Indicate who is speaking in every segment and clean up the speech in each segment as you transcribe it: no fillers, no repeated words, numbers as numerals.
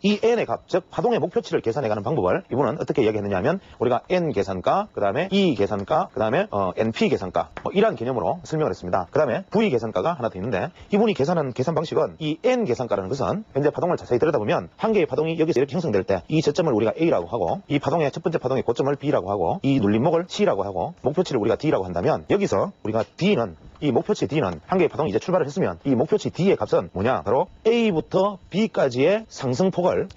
Speaker 1: 이 n의 값, 즉 파동의 목표치를 계산해가는 방법을 이분은 어떻게 이야기했느냐 하면 우리가 n 계산가, 그 다음에 e 계산가, 그 다음에 np 계산가 이러한 개념으로 설명을 했습니다. 그 다음에 v 계산가가 하나 더 있는데 이분이 계산한 계산 방식은 이 n 계산가라는 것은 현재 파동을 자세히 들여다보면 한 개의 파동이 여기서 이렇게 형성될 때 이 저점을 우리가 a라고 하고 이 파동의 첫 번째 파동의 고점을 b라고 하고 이 눌림목을 c라고 하고 목표치를 우리가 d라고 한다면 여기서 우리가 d는 이 목표치 D는 한 개의 파동이 이제 출발을 했으면 이 목표치 D의 값은 뭐냐? 바로 A부터 B까지의 상승폭을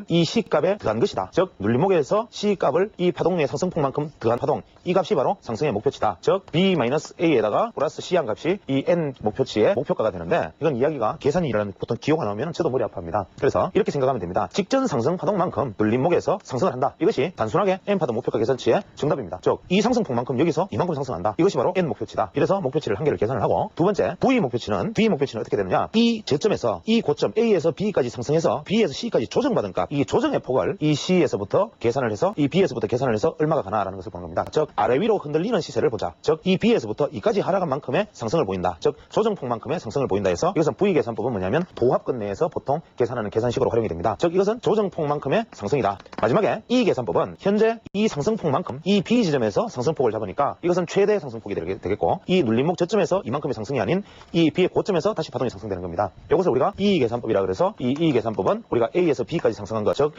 Speaker 1: 이 C값에 더한 것이다. 즉 눌림목에서 C값을 이 파동의 상승폭만큼 더한 파동, 이 값이 바로 상승의 목표치다. 즉 B-A에다가 플러스 C한 값이 이 N 목표치의 목표가가 되는데 이건 이야기가 계산이라는 보통 기호가 나오면 저도 머리 아파합니다. 그래서 이렇게 생각하면 됩니다. 직전 상승 파동만큼 눌림목에서 상승을 한다. 이것이 단순하게 N 파동 목표가 계산치의 정답입니다. 즉 이 상승폭만큼 여기서 이만큼 상승한다. 이것이 바로 N 목표치다. 이래서 목표치를 한 개를 계산을 하고 두 번째 V 목표치는 어떻게 되느냐? 이 저점에서 이 고점 A에서 B까지 상승해서 B에서 C까지 조정받은 값, 이 조정의 폭을 이 C에서부터 계산을 해서 이 B에서부터 계산을 해서 얼마가 가나라는 것을 보는 겁니다. 즉 아래 위로 흔들리는 시세를 보자. 즉 이 B에서부터 이까지 하락한 만큼의 상승을 보인다. 즉 조정폭만큼의 상승을 보인다 해서 이것은 V 계산법은 뭐냐면 도합근 내에서 보통 계산하는 계산식으로 활용이 됩니다. 즉 이것은 조정폭만큼의 상승이다. 마지막에 이 계산법은 현재 이 상승폭만큼 이 B 지점에서 상승폭을 잡으니까 이것은 최대 상승폭이 되겠고 이 눌림목 저점에서 이만큼의 상승이 아닌 이 B의 고점에서 다시 파동이 상승되는 겁니다. 이것을 우리가 E 계산법이라 그래서 이 계산법은 우리가 A에서 B까지 상승한 것, 즉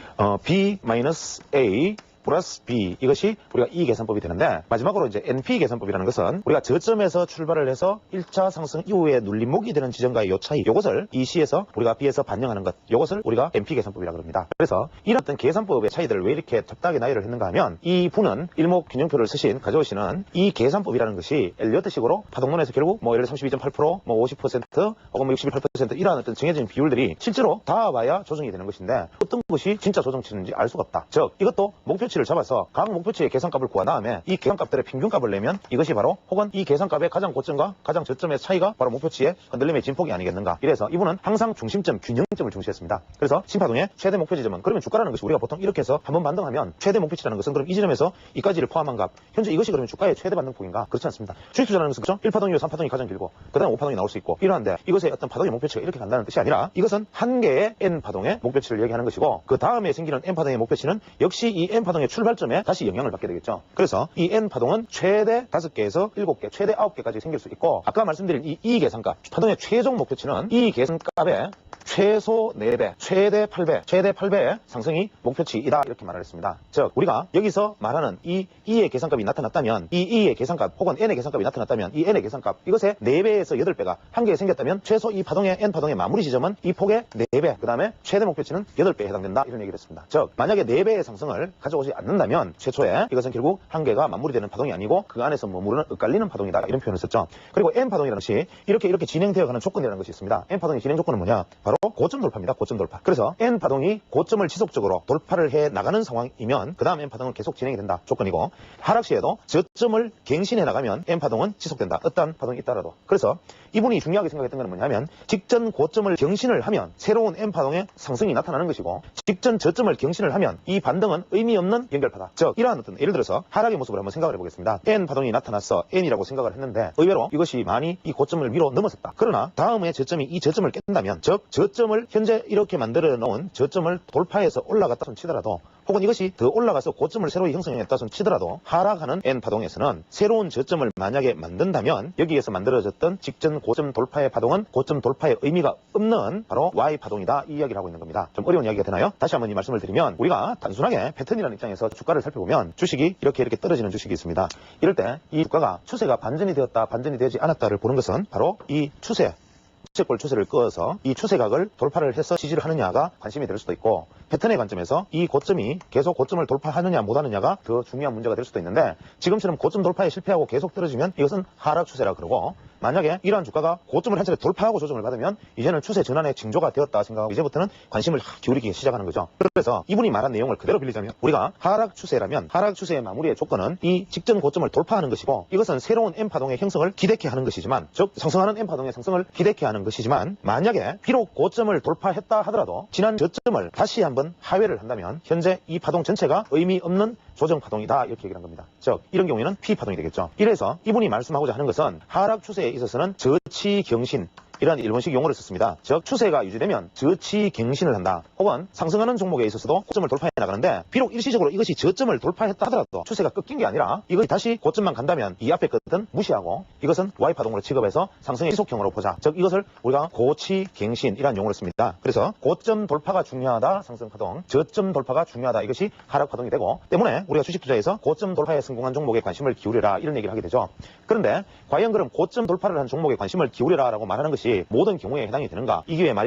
Speaker 1: B-A 플러스 B, 이것이 우리가 이 계산법이 되는데 마지막으로 이제 NP 계산법이라는 것은 우리가 저점에서 출발을 해서 1차 상승 이후에 눌림목이 되는 지점과의 요 차이, 요것을 이 C에서 우리가 B에서 반영하는 것, 요것을 우리가 NP 계산법이라고 합니다. 그래서 이런 어떤 계산법의 차이들을 왜 이렇게 잡다하게 나열을 했는가 하면 이 분은 일목균형표를 가져오시는 이 계산법이라는 것이 엘리어트식으로 파동론에서 결국 뭐 예를 들어 32.8%, 뭐 50%, 혹은 뭐 68% 이러한 어떤 정해진 비율들이 실제로 닿아봐야 조정이 되는 것인데 어떤 것이 진짜 조정치는지 알 수가 없다. 즉 이것도 목표치를 잡아서 각 목표치의 계산값을 구한 다음에 이 계산값들의 평균값을 내면 이것이 바로 혹은 이 계산값의 가장 고점과 가장 저점의 차이가 바로 목표치의 흔들림의 진폭이 아니겠는가. 이래서 이분은 항상 중심점, 균형점을 중시했습니다. 그래서 신파동의 최대 목표 지점은 그러면 주가라는 것이 우리가 보통 이렇게 해서 한번 반등하면 최대 목표치라는 것은 그럼 이 지점에서 이까지를 포함한 값, 현재 이것이 그러면 주가의 최대 반등폭인가? 그렇지 않습니다. 수익 투자라는 것은 그렇죠? 1파동 이후 3파동이 가장 길고 그 다음 5파동이 나올 수 있고 이러한데 이것의 어떤 파동의 목표치가 이렇게 간다는 뜻이 아니라 이것은 한 개의 N파동의 목표치를 얘기하는 것이고 그 다음에 생기는 N파동의 목표치는 역시 이 N파동의 출발점에 다시 영향을 받게 되겠죠. 그래서 이 N파동은 최대 5개에서 7개, 최대 9개까지 생길 수 있고 아까 말씀드린 이 계산값, 파동의 최종 목표치는 이 계산값의 최소 4배, 최대 8배의 상승이 목표치이다 이렇게 말을 했습니다. 즉 우리가 여기서 말하는 이 E의 계산값이 나타났다면 이 E의 계산값 혹은 N의 계산값이 나타났다면 이 N의 계산값 이것의 4배에서 8배가 한 개에 생겼다면 최소 이 파동의 N파동의 마무리 지점은 이 폭의 4배, 그 다음에 최대 목표치는 8배에 해당된다 이런 얘기를 했습니다. 즉 만약에 4배의 상승을 가져오지 않는다면 최초에 이것은 결국 한 개가 마무리되는 파동이 아니고 그 안에서 머무르는 엇갈리는 파동이다 이런 표현을 썼죠. 그리고 N파동이라는 것이 이렇게 진행되어 가는 조건이라는 것이 있습니다. N파동의 진행 조건은 뭐냐? 바로 고점 돌파입니다. 고점 돌파. 그래서 N파동이 고점을 지속적으로 돌파를 해 나가는 상황이면 그 다음 N파동은 계속 진행이 된다 조건이고 하락 시에도 저점을 갱신해 나가면 N파동은 지속된다. 어떠한 파동이 있다라도. 그래서 이분이 중요하게 생각했던 건 뭐냐면 직전 고점을 경신을 하면 새로운 N파동의 상승이 나타나는 것이고 직전 저점을 경신을 하면 이 반등은 의미 없는 연결파다. 즉 이러한 어떤 예를 들어서 하락의 모습을 한번 생각을 해보겠습니다. N파동이 나타났어. N이라고 생각을 했는데 의외로 이것이 많이 이 고점을 위로 넘어섰다. 그러나 다음에 저점이 이 저점을 깬다면 즉 저점을 현재 이렇게 만들어 놓은 저점을 돌파해서 올라갔다 손 치더라도 혹은 이것이 더 올라가서 고점을 새로이 형성했다 손 치더라도 하락하는 N파동에서는 새로운 저점을 만약에 만든다면 여기에서 만들어졌던 직전 고점 돌파의 파동은 고점 돌파의 의미가 없는 바로 Y파동이다 이 이야기를 하고 있는 겁니다. 좀 어려운 이야기가 되나요? 다시 한번 이 말씀을 드리면 우리가 단순하게 패턴이라는 입장에서 주가를 살펴보면 주식이 이렇게 떨어지는 주식이 있습니다. 이럴 때 이 주가가 추세가 반전이 되었다 반전이 되지 않았다를 보는 것은 바로 이 추세골 추세를 그어서 이 추세각을 돌파를 해서 지지를 하느냐가 관심이 될 수도 있고 패턴의 관점에서 이 고점이 계속 고점을 돌파하느냐 못하느냐가 더 중요한 문제가 될 수도 있는데 지금처럼 고점 돌파에 실패하고 계속 떨어지면 이것은 하락 추세라 그러고 만약에 이러한 주가가 고점을 한 차례 돌파하고 조정을 받으면 이제는 추세 전환의 징조가 되었다 생각하고 이제부터는 관심을 기울이기 시작하는 거죠. 그래서 이분이 말한 내용을 그대로 빌리자면 우리가 하락 추세라면 하락 추세의 마무리의 조건은 이 직전 고점을 돌파하는 것이고 이것은 새로운 N파동의 형성을 기대케 하는 것이지만 즉 상승하는 N파동의 상승을 기대케 하는 것이지만 만약에 비록 고점을 돌파했다 하더라도 지난 저점을 다시 한번 하회를 한다면 현재 이 파동 전체가 의미 없는 조정 파동이다 이렇게 얘기를 한 겁니다. 즉 이런 경우에는 P 파동이 되겠죠. 이래서 이분이 말씀하고자 하는 것은 하락 추세에 있어서는 저치 경신 이런 일본식 용어를 썼습니다. 즉 추세가 유지되면 저치갱신을 한다. 혹은 상승하는 종목에 있어서도 고점을 돌파해 나가는데 비록 일시적으로 이것이 저점을 돌파했다 하더라도 추세가 꺾인 게 아니라 이것이 다시 고점만 간다면 이 앞에 것은 무시하고 이것은 Y파동으로 취급해서 상승의 지속형으로 보자. 즉 이것을 우리가 고치갱신이라는 용어를 씁니다. 그래서 고점 돌파가 중요하다 상승파동, 저점 돌파가 중요하다 이것이 하락파동이 되고 때문에 우리가 주식 투자에서 고점 돌파에 성공한 종목에 관심을 기울여라 이런 얘기를 하게 되죠. 그런데 과연 그럼 고점 돌파를 한 종목에 관심을 기울여라 라고 말하는 것이 모든 경우에 해당이 되는가? 이 기회에 말이